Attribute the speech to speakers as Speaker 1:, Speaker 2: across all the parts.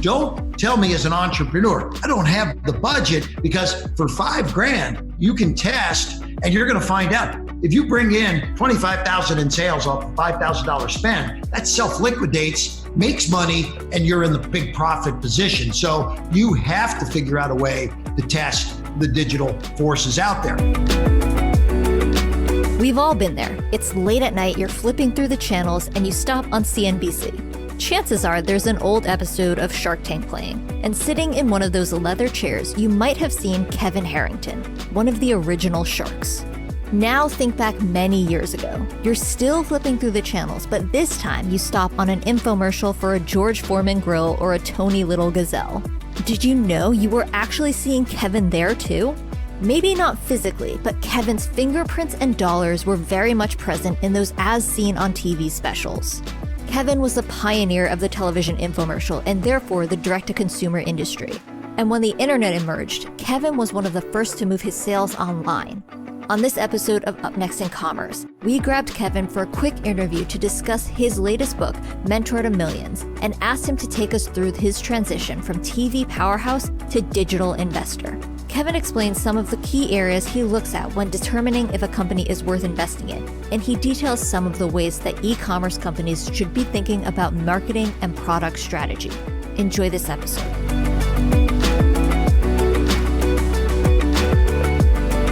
Speaker 1: Don't tell me as an entrepreneur, I don't have the budget, because for $5,000, you can test and you're going to find out. If you bring in $25,000 in sales off a $5,000 spend, that self-liquidates, makes money, and you're in the big profit position. So you have to figure out a way to test the digital forces out there.
Speaker 2: We've all been there. It's late at night, you're flipping through the channels, and you stop on CNBC. Chances are there's an old episode of Shark Tank playing, and sitting in one of those leather chairs, you might have seen Kevin Harrington, one of the original sharks. Now think back many years ago. You're still flipping through the channels, but this time you stop on an infomercial for a George Foreman Grill or a Tony Little Gazelle. Did you know you were actually seeing Kevin there too? Maybe not physically, but Kevin's fingerprints and dollars were very much present in those as seen on TV specials. Kevin was the pioneer of the television infomercial and therefore the direct-to-consumer industry. And when the internet emerged, Kevin was one of the first to move his sales online. On this episode of Up Next in Commerce, we grabbed Kevin for a quick interview to discuss his latest book, Mentor to Millions, and asked him to take us through his transition from TV powerhouse to digital investor. Kevin explains some of the key areas he looks at when determining if a company is worth investing in, and he details some of the ways that e-commerce companies should be thinking about marketing and product strategy. Enjoy this episode.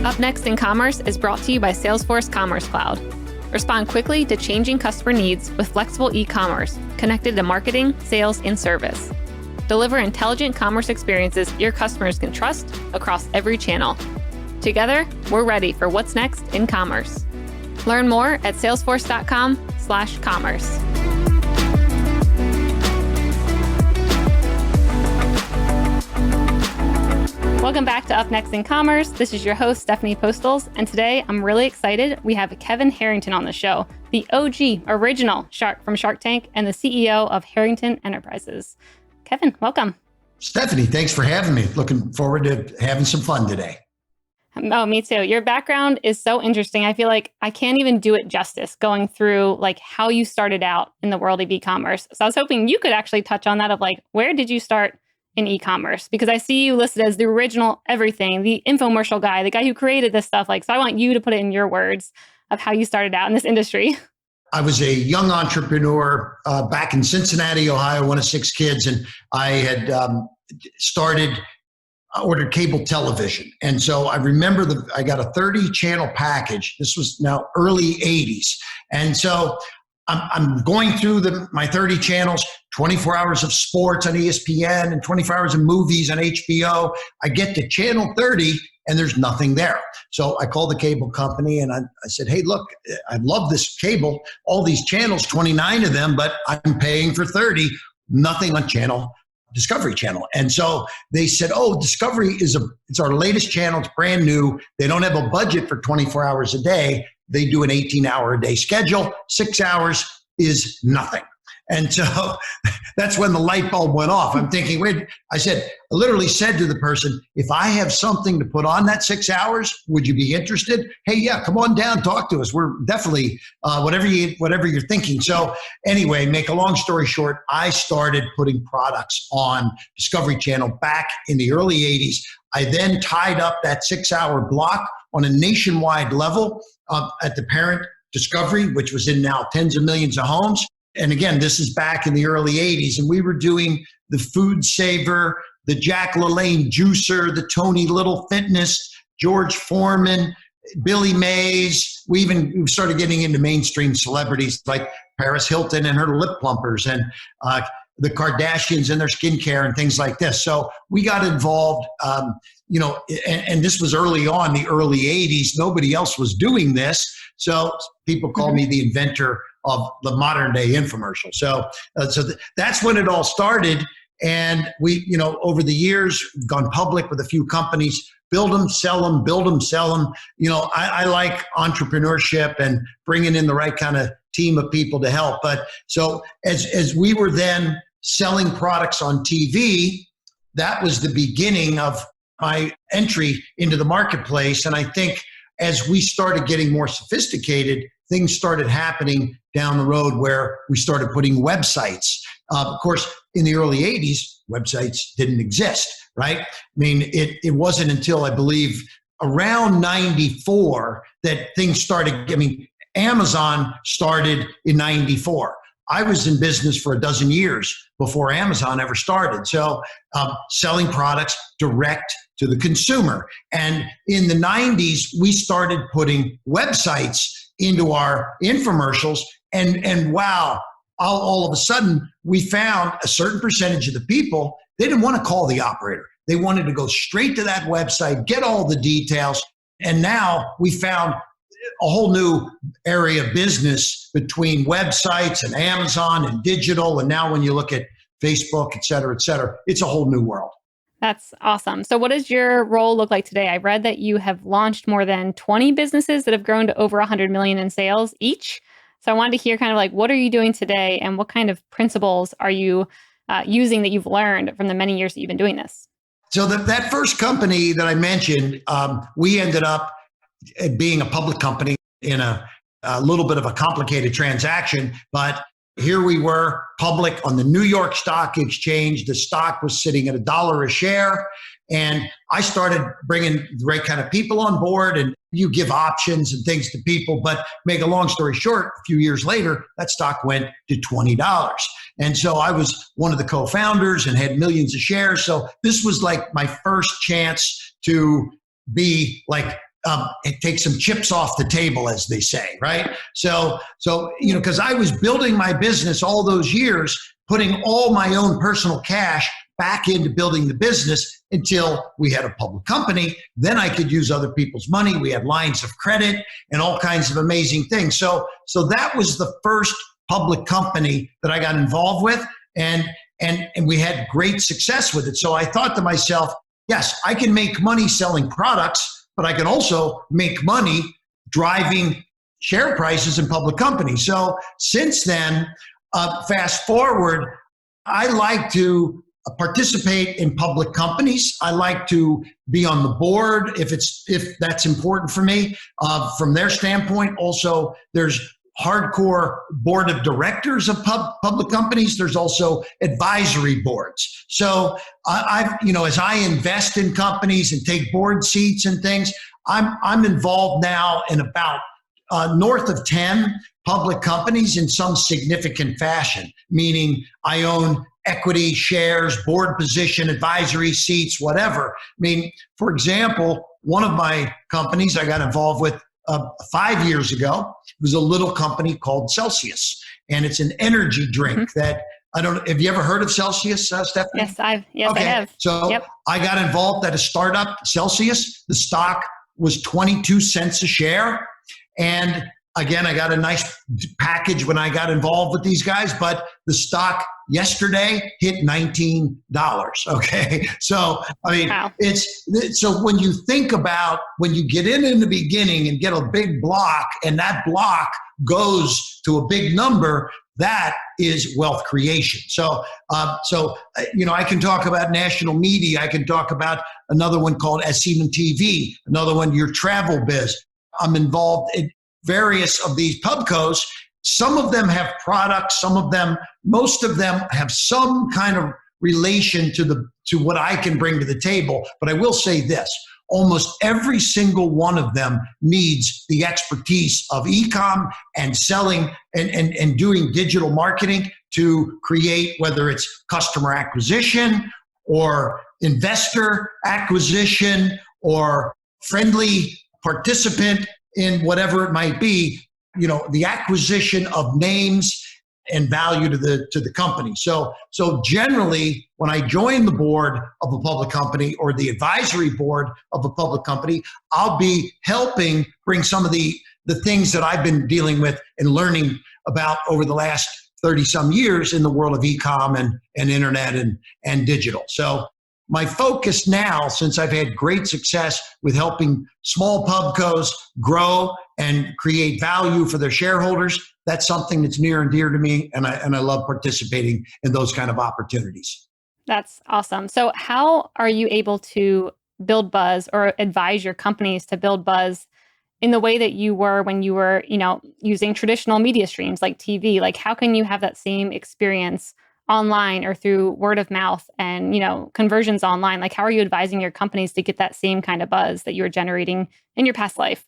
Speaker 3: Up Next in Commerce is brought to you by Salesforce Commerce Cloud. Respond quickly to changing customer needs with flexible e-commerce connected to marketing, sales, and service. Deliver intelligent commerce experiences your customers can trust across every channel. Together, we're ready for what's next in commerce. Learn more at salesforce.com/commerce. Welcome back to Up Next in Commerce. This is your host, Stephanie Postles, and today I'm really excited. We have Kevin Harrington on the show, the OG, original shark from Shark Tank and the CEO of Harrington Enterprises. Kevin, welcome.
Speaker 1: Stephanie, thanks for having me. Looking forward to having some fun today.
Speaker 3: Oh, me too. Your background is so interesting. I feel like I can't even do it justice going through like how you started out in the world of e-commerce. So I was hoping you could actually touch on that of like, where did you start in e-commerce? Because I see you listed as the original everything, the infomercial guy, the guy who created this stuff. Like, so I want you to put it in your words of how you started out in this industry.
Speaker 1: I was a young entrepreneur back in Cincinnati, Ohio, one of 6 kids, and I had ordered cable television. And so I remember I got a 30-channel package. This was now early 80s. And so I'm going through my 30 channels, 24 hours of sports on ESPN and 24 hours of movies on HBO. I get to channel 30 and there's nothing there. So I called the cable company and I said, hey, look, I love this cable, all these channels, 29 of them, but I'm paying for 30, nothing on Discovery Channel. And so they said, oh, Discovery it's our latest channel, it's brand new. They don't have a budget for 24 hours a day. They do an 18-hour-a-day schedule. 6 hours is nothing. And so that's when the light bulb went off. I'm thinking, I literally said to the person, if I have something to put on that 6 hours, would you be interested? Hey, yeah, come on down, talk to us. We're definitely, whatever you're thinking. So anyway, make a long story short, I started putting products on Discovery Channel back in the early 80s. I then tied up that 6-hour block on a nationwide level at the parent Discovery, which was in now tens of millions of homes. And again, this is back in the early 80s, and we were doing the Food Saver, the Jack LaLanne Juicer, the Tony Little Fitness, George Foreman, Billy Mays. We started getting into mainstream celebrities like Paris Hilton and her lip plumpers, and the Kardashians and their skincare and things like this. So we got involved, and this was early on, the early 80s. Nobody else was doing this. So people call me the inventor of the modern day infomercial. So that's when it all started. And we, over the years, gone public with a few companies, build them, sell them, build them, sell them. I like entrepreneurship and bringing in the right kind of team of people to help. But so as we were then selling products on TV, that was the beginning of my entry into the marketplace. And I think as we started getting more sophisticated, things started happening down the road where we started putting websites Of course, in the early 80s, websites didn't exist, right? I mean, it wasn't until I believe around 94 that things started. I mean, Amazon started in 94. I was in business for a dozen years before Amazon ever started. So selling products direct to the consumer. And in the 90s, we started putting websites into our infomercials. And wow, all of a sudden, we found a certain percentage of the people, they didn't want to call the operator. They wanted to go straight to that website, get all the details. And now we found a whole new area of business between websites and Amazon and digital. And now when you look at Facebook, et cetera, it's a whole new world.
Speaker 3: That's awesome. So what does your role look like today? I read that you have launched more than 20 businesses that have grown to over 100 million in sales each. So I wanted to hear kind of like, what are you doing today and what kind of principles are you using that you've learned from the many years that you've been doing this?
Speaker 1: So that first company that I mentioned, we ended up being a public company in a little bit of a complicated transaction, but here we were public on the New York Stock Exchange. The stock was sitting at $1 a share. And I started bringing the right kind of people on board, and you give options and things to people. But make a long story short, a few years later, that stock went to $20. And so I was one of the co-founders and had millions of shares. So this was like my first chance to be like, take some chips off the table, as they say, right? So because I was building my business all those years, putting all my own personal cash back into building the business until we had a public company. Then I could use other people's money. We had lines of credit and all kinds of amazing things. So that was the first public company that I got involved with, and we had great success with it. So I thought to myself, yes, I can make money selling products, but I can also make money driving share prices in public companies. So since then, fast forward, I like to participate in public companies. I like to be on the board if that's important for me. From their standpoint, also there's hardcore board of directors of public companies. There's also advisory boards. So as I invest in companies and take board seats and things, I'm involved now in about north of 10 public companies in some significant fashion, meaning I own equity, shares, board position, advisory seats, whatever. I mean, for example, one of my companies I got involved with 5 years ago was a little company called Celsius, and it's an energy drink that I don't. Have you ever heard of Celsius, Stephanie?
Speaker 3: Yes, I have.
Speaker 1: So yep. I got involved at a startup, Celsius. The stock was 22 cents a share, and again, I got a nice package when I got involved with these guys, but the stock yesterday hit $19. Okay. So, I mean, wow. So when you think about when you get in the beginning and get a big block and that block goes to a big number, that is wealth creation. So I can talk about national media. I can talk about another one called SCM TV, another one, your travel biz. I'm involved in various of these pubcos. Some of them have products, most of them have some kind of relation to what I can bring to the table. But I will say this, almost every single one of them needs the expertise of e-com and selling and doing digital marketing to create, whether it's customer acquisition or investor acquisition or friendly participant in whatever it might be, the acquisition of names and value to the company. So generally, when I join the board of a public company or the advisory board of a public company, I'll be helping bring some of the things that I've been dealing with and learning about over the last 30 some years in the world of e-com and internet and digital. So my focus now, since I've had great success with helping small pubcos grow and create value for their shareholders, that's something that's near and dear to me, and I love participating in those kind of opportunities.
Speaker 3: That's awesome. So how are you able to build buzz or advise your companies to build buzz in the way that you were when you were, using traditional media streams like TV? Like, how can you have that same experience online or through word of mouth and, conversions online? Like, how are you advising your companies to get that same kind of buzz that you were generating in your past life?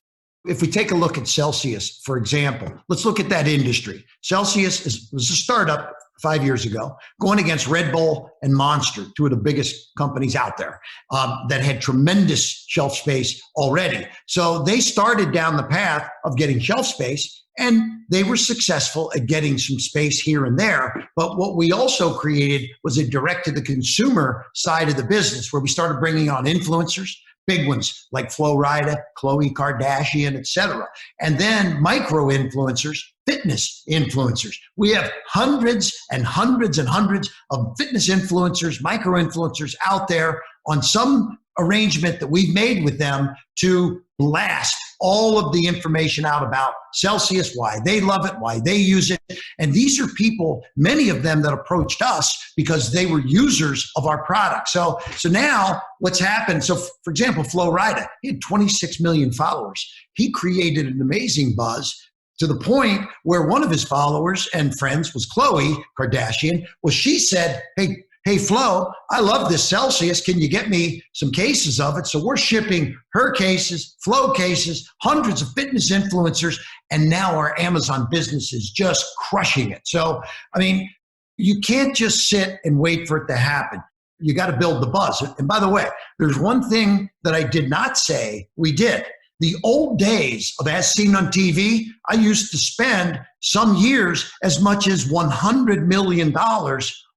Speaker 1: If we take a look at Celsius, for example, let's look at that industry. Celsius was a startup 5 years ago, going against Red Bull and Monster, two of the biggest companies out there, that had tremendous shelf space already. So they started down the path of getting shelf space, and they were successful at getting some space here and there. But what we also created was a direct-to-the-consumer side of the business, where we started bringing on influencers, big ones like Flo Rida, Khloe Kardashian, et cetera. And then micro-influencers, fitness influencers. We have hundreds and hundreds and hundreds of fitness influencers, micro-influencers out there on some arrangement that we've made with them to blast all of the information out about Celsius, why they love it, why they use it. And these are people, many of them, that approached us because they were users of our product. So now what's happened, so for example, Flo Rida, he had 26 million followers. He created an amazing buzz to the point where one of his followers and friends was Khloe Kardashian. Well, she said, hey, Flo, I love this Celsius. Can you get me some cases of it? So we're shipping her cases, Flo cases, hundreds of fitness influencers, and now our Amazon business is just crushing it. So, I mean, you can't just sit and wait for it to happen. You got to build the buzz. And by the way, there's one thing that I did not say we did. The old days of As Seen on TV, I used to spend some years as much as $100 million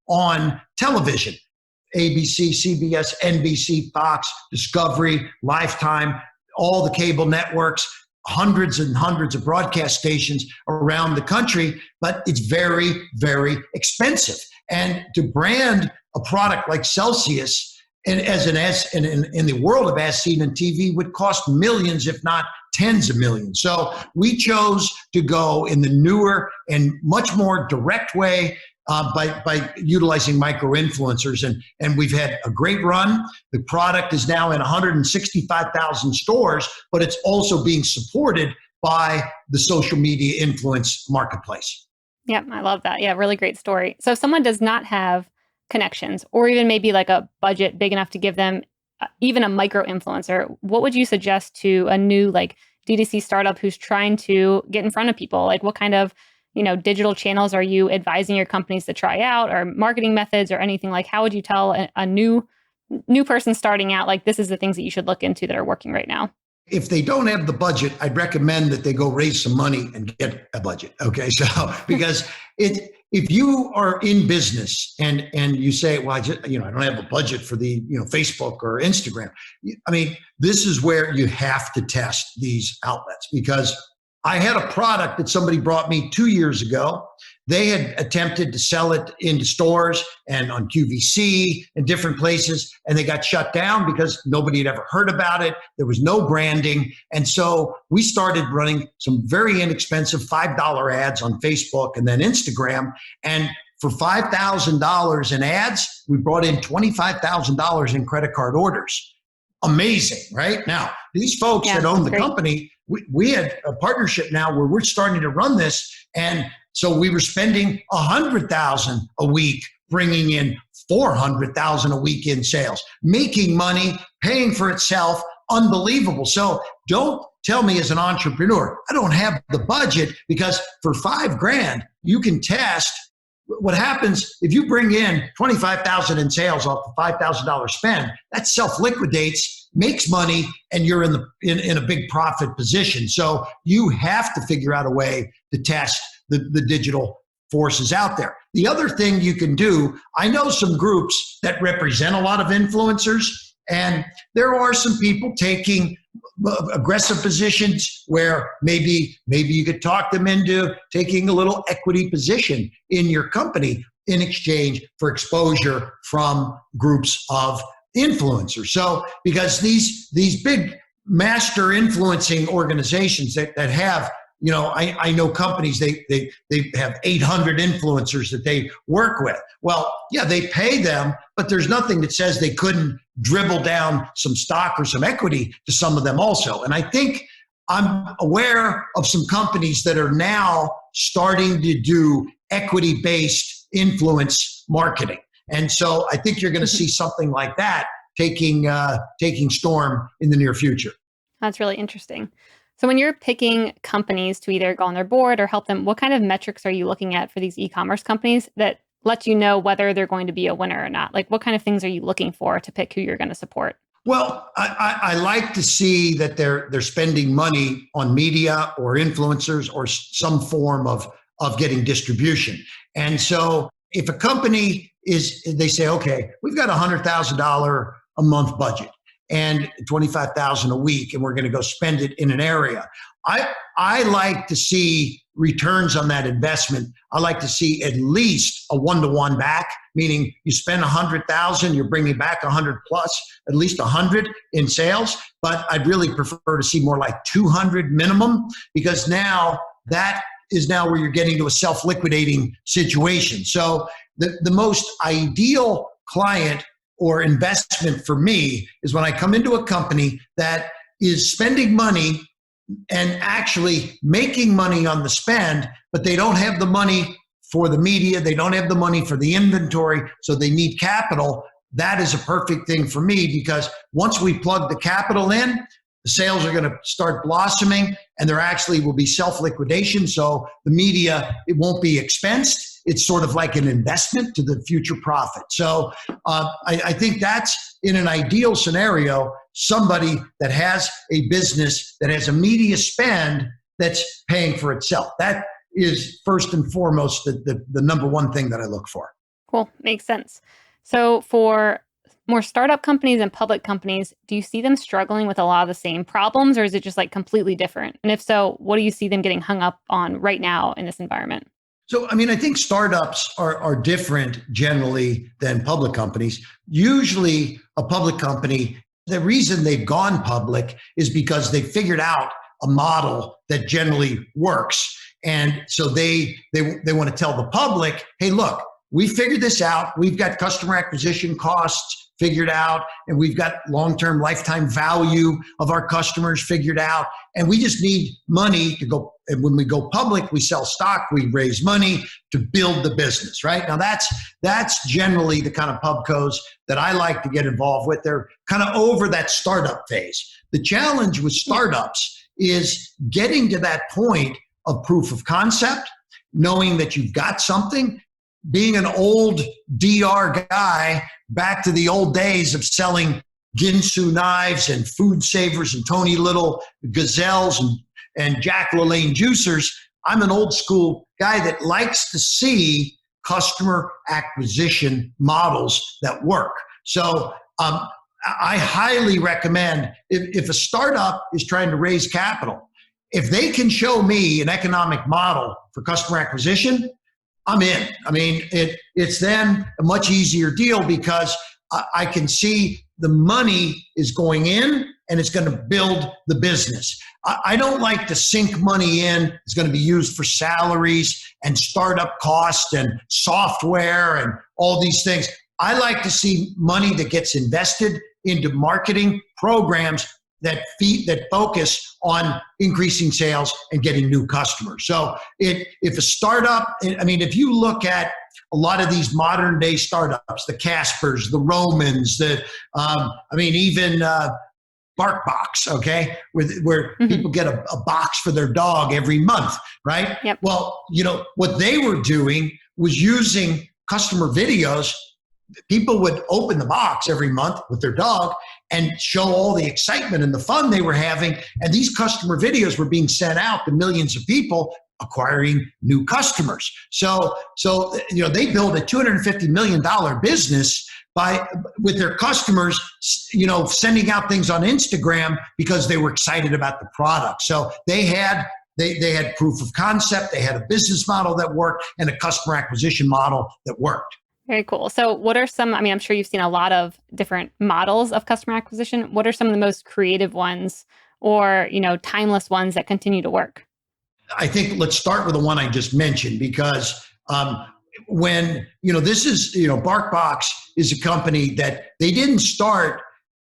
Speaker 1: on television. ABC, CBS, NBC, Fox, Discovery, Lifetime, all the cable networks, hundreds and hundreds of broadcast stations around the country, but it's very, very expensive. And to brand a product like Celsius in the world of As Seen on TV would cost millions, if not tens of millions. So we chose to go in the newer and much more direct way, by utilizing micro-influencers. And we've had a great run. The product is now in 165,000 stores, but it's also being supported by the social media influence marketplace.
Speaker 3: Yep, I love that. Yeah, really great story. So if someone does not have connections or even maybe like a budget big enough to give them even a micro-influencer, what would you suggest to a new like D2C startup who's trying to get in front of people? Like what kind of digital channels are you advising your companies to try out, or marketing methods or anything? Like, how would you tell a new person starting out, like, this is the things that you should look into that are working right now?
Speaker 1: If they don't have the budget, I'd recommend that they go raise some money and get a budget. Okay. So, because if you are in business and you say, well, I don't have a budget for the, Facebook or Instagram. I mean, this is where you have to test these outlets, because I had a product that somebody brought me 2 years ago. They had attempted to sell it into stores and on QVC and different places, and they got shut down because nobody had ever heard about it. There was no branding. And so we started running some very inexpensive $5 ads on Facebook and then Instagram. And for $5,000 in ads, we brought in $25,000 in credit card orders. Amazing, right? Now, these folks that own the company, we had a partnership now where we're starting to run this. And so we were spending $100,000 a week, bringing in $400,000 a week in sales, making money, paying for itself, unbelievable. So don't tell me as an entrepreneur, I don't have the budget, because for $5,000, you can test. What happens if you bring in $25,000 in sales off a $5,000 spend, that self-liquidates, makes money, and you're in a big profit position. So you have to figure out a way to test the digital forces out there. The other thing you can do, I know some groups that represent a lot of influencers, and there are some people taking aggressive positions where maybe you could talk them into taking a little equity position in your company in exchange for exposure from groups of influencers. So because these big master influencing organizations that have, I know companies, they have 800 influencers that they work with. Well, yeah, they pay them, but there's nothing that says they couldn't dribble down some stock or some equity to some of them also. And I think I'm aware of some companies that are now starting to do equity-based influence marketing. And so I think you're going to see something like that taking storm in the near future.
Speaker 3: That's really interesting. So when you're picking companies to either go on their board or help them, what kind of metrics are you looking at for these e-commerce companies that let you know whether they're going to be a winner or not? Like, what kind of things are you looking for to pick who you're going to support?
Speaker 1: Well, I like to see that they're spending money on media or influencers or some form of getting distribution. And so if a company they say, okay, we've got $100,000 a month budget and $25,000 a week, and we're going to go spend it in an area. I like to see returns on that investment. I like to see at least a 1-to-1 back, meaning you spend $100,000, you're bringing back 100 plus, at least 100 in sales. But I'd really prefer to see more like 200 minimum, because now that is now where you're getting to a self-liquidating situation. So the most ideal client or investment for me is when I come into a company that is spending money and actually making money on the spend, but they don't have the money for the media, they don't have the money for the inventory, so they need capital. That is a perfect thing for me, because once we plug the capital in, the sales are going to start blossoming, and there actually will be self-liquidation. So the media, it won't be expensed. It's sort of like an investment to the future profit. So I think that's, in an ideal scenario, somebody that has a business that has a media spend that's paying for itself. That is first and foremost the number one thing that I look for.
Speaker 3: Cool. Makes sense. So for more startup companies and public companies, do you see them struggling with a lot of the same problems, or is it just like completely different? And if so, what do you see them getting hung up on right now in this environment?
Speaker 1: So, I mean, I think startups are different generally than public companies. Usually a public company, the reason they've gone public is because they figured out a model that generally works. And so they want to tell the public, hey, look, we figured this out. We've got customer acquisition costs figured out, and we've got long-term lifetime value of our customers figured out. And we just need money to go. And when we go public, we sell stock, we raise money to build the business, right? Now that's generally the kind of pubcos that I like to get involved with. They're kind of over that startup phase. The challenge with startups is getting to that point of proof of concept, knowing that you've got something. Being an old DR guy, back to the old days of selling Ginsu knives and food savers and Tony Little Gazelles and Jack LaLanne juicers, I'm an old school guy that likes to see customer acquisition models that work. So I highly recommend, if a startup is trying to raise capital, if they can show me an economic model for customer acquisition, I'm in. I mean, it's then a much easier deal, because I can see the money is going in and it's going to build the business. I don't like to sink money in. It's going to be used for salaries and startup costs and software and all these things. I like to see money that gets invested into marketing programs that focus on increasing sales and getting new customers. So if a startup, I mean, if you look at a lot of these modern day startups, the Caspers, the Romans, even BarkBox, okay, where people get a box for their dog every month, right?
Speaker 3: Yep.
Speaker 1: Well, what they were doing was using customer videos. People would open the box every month with their dog and show all the excitement and the fun they were having. And these customer videos were being sent out to millions of people, acquiring new customers. So they built a $250 million business with their customers, sending out things on Instagram because they were excited about the product. So they had proof of concept, they had a business model that worked, and a customer acquisition model that worked.
Speaker 3: Very cool. So what are some, I'm sure you've seen a lot of different models of customer acquisition. What are some of the most creative ones or, timeless ones that continue to work?
Speaker 1: I think let's start with the one I just mentioned, because when, this is, BarkBox is a company that they didn't start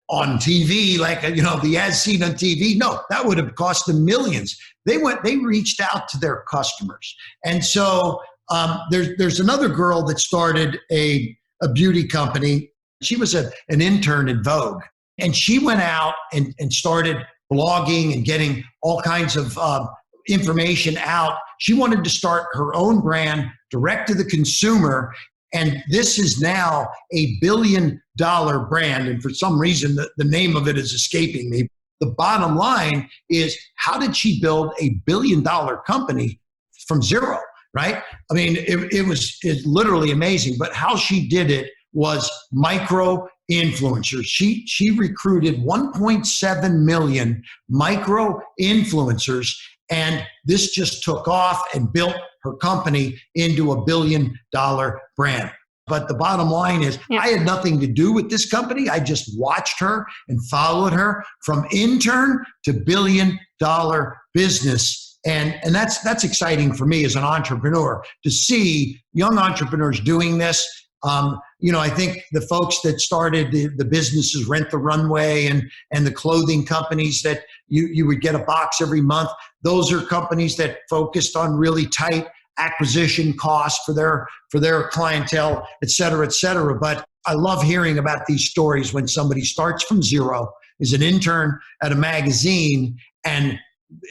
Speaker 1: on TV, like, the ads seen on TV. No, that would have cost them millions. They reached out to their customers. And so there's another girl that started a beauty company. She was an intern in Vogue, and she went out and started blogging and getting all kinds of information out. She wanted to start her own brand direct to the consumer. And this is now a $1 billion brand. And for some reason, the name of it is escaping me. The bottom line is, how did she build a $1 billion company from zero, right? I mean, it's literally amazing. But how she did it was micro influencers. She recruited 1.7 million micro influencers, and this just took off and built her company into a $1 billion brand. But the bottom line is, I had nothing to do with this company. I just watched her and followed her from intern to $1 billion business. And that's exciting for me as an entrepreneur to see young entrepreneurs doing this. I think the folks that started the businesses, Rent the Runway and the clothing companies that you would get a box every month, those are companies that focused on really tight acquisition costs for their clientele, et cetera, et cetera. But I love hearing about these stories when somebody starts from zero, is an intern at a magazine, and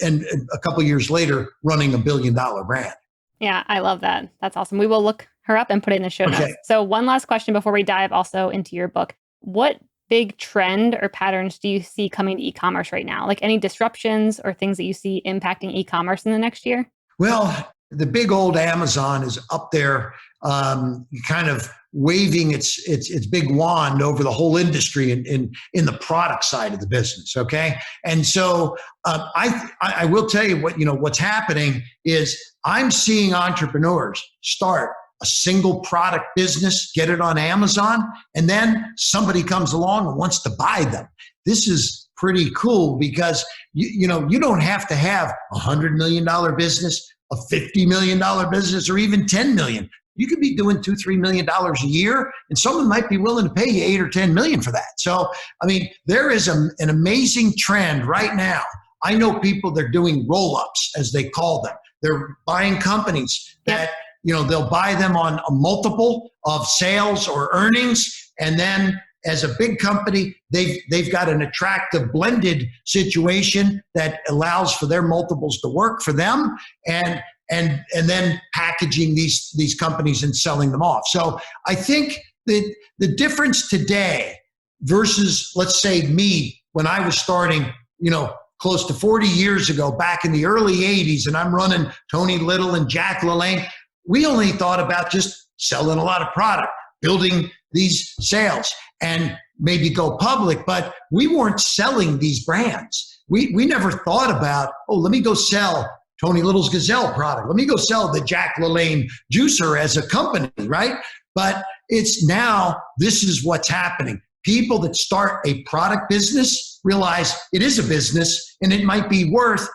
Speaker 1: a couple of years later running a $1 billion brand.
Speaker 3: Yeah, I love that. That's awesome. We will look her up and put it in the show notes. So one last question before we dive also into your book. What big trend or patterns do you see coming to e-commerce right now? Like any disruptions or things that you see impacting e-commerce in the next year?
Speaker 1: Well, the big old Amazon is up there, kind of waving its big wand over the whole industry in the product side of the business. Okay, and so I will tell you what's happening is I'm seeing entrepreneurs start a single product business, get it on Amazon, and then somebody comes along and wants to buy them. This is pretty cool because you don't have to have a $100 million business, a $50 million business, or even $10 million. You could be doing $2-3 million a year, and someone might be willing to pay you $8 or $10 million for that. So, I mean, there is an amazing trend right now. I know people that are doing roll-ups, as they call them. They're buying companies that, they'll buy them on a multiple of sales or earnings, and then as a big company, they've got an attractive blended situation that allows for their multiples to work for them, and then packaging these companies and selling them off. So I think that the difference today versus, let's say, me when I was starting, close to 40 years ago, back in the early 80s, and I'm running Tony Little and Jack LaLanne, we only thought about just selling a lot of product, building these sales, and maybe go public, but we weren't selling these brands. We never thought about, let me go sell Tony Little's Gazelle product. Let me go sell the Jack LaLanne juicer as a company, right? But it's now, this is what's happening. People that start a product business realize it is a business, and it might be worth,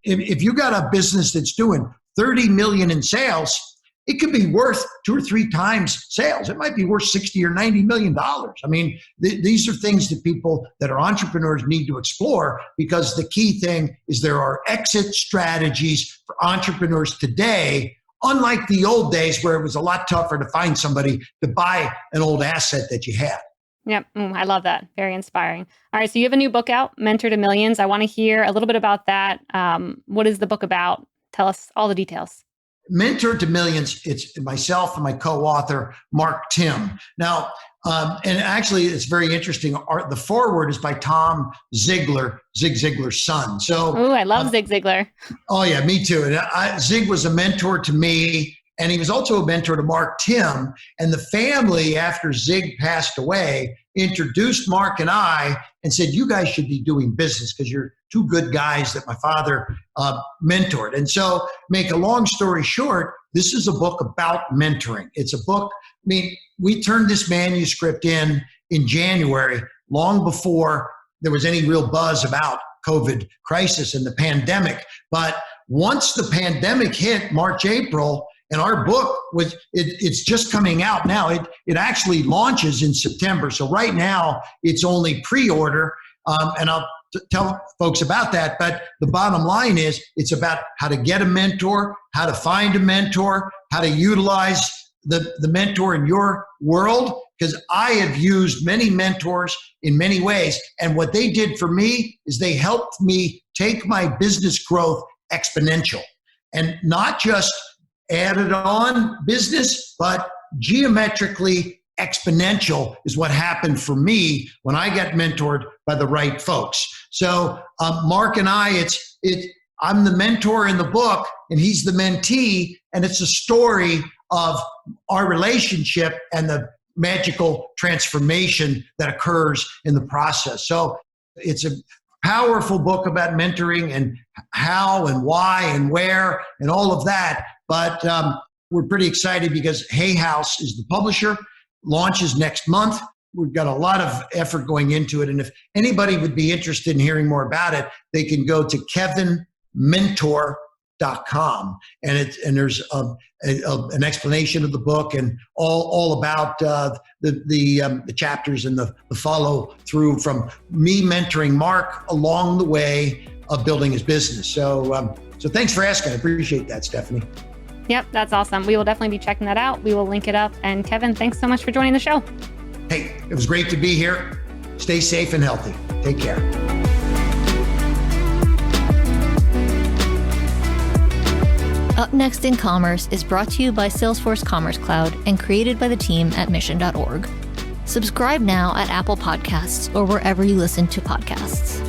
Speaker 1: if you got a business that's doing 30 million in sales, it could be worth 2 or 3 times sales. It might be worth 60 or 90 million dollars. I mean, these are things that people that are entrepreneurs need to explore, because the key thing is there are exit strategies for entrepreneurs today, unlike the old days where it was a lot tougher to find somebody to buy an old asset that you had.
Speaker 3: Yep. I love that. Very inspiring. All right. So you have a new book out, Mentor to Millions. I want to hear a little bit about that. What is the book about? Tell us all the details.
Speaker 1: Mentor to Millions, it's myself and my co-author, Mark Tim. Now, and actually it's very interesting. The foreword is by Tom Ziglar, Zig Ziglar's son. So,
Speaker 3: I love Zig Ziglar.
Speaker 1: Oh yeah, me too. And Zig was a mentor to me, and he was also a mentor to Mark Tim. And the family, after Zig passed away, introduced Mark and I and said, you guys should be doing business because you're 2 good guys that my father mentored. And so, make a long story short, this is a book about mentoring. It's a book, we turned this manuscript in January, long before there was any real buzz about COVID crisis and the pandemic. But once the pandemic hit March, April, and our book it's just coming out now. It actually launches in September. So right now it's only pre-order. And I'll tell folks about that. But the bottom line is it's about how to get a mentor, how to find a mentor, how to utilize the mentor in your world. Because I have used many mentors in many ways. And what they did for me is they helped me take my business growth exponential, and not just added on business, but geometrically exponential is what happened for me when I got mentored by the right folks. So Mark and I'm the mentor in the book and he's the mentee, and it's a story of our relationship and the magical transformation that occurs in the process. So it's a powerful book about mentoring and how and why and where and all of that. But we're pretty excited because Hay House is the publisher, launches next month. We've got a lot of effort going into it. And if anybody would be interested in hearing more about it, they can go to kevinmentor.com. And there's an explanation of the book and all about the chapters and the follow through from me mentoring Mark along the way of building his business. So thanks for asking. I appreciate that, Stephanie.
Speaker 3: Yep, that's awesome. We will definitely be checking that out. We will link it up. And Kevin, thanks so much for joining the show.
Speaker 1: Hey, it was great to be here. Stay safe and healthy. Take care.
Speaker 2: Up Next in Commerce is brought to you by Salesforce Commerce Cloud and created by the team at mission.org. Subscribe now at Apple Podcasts or wherever you listen to podcasts.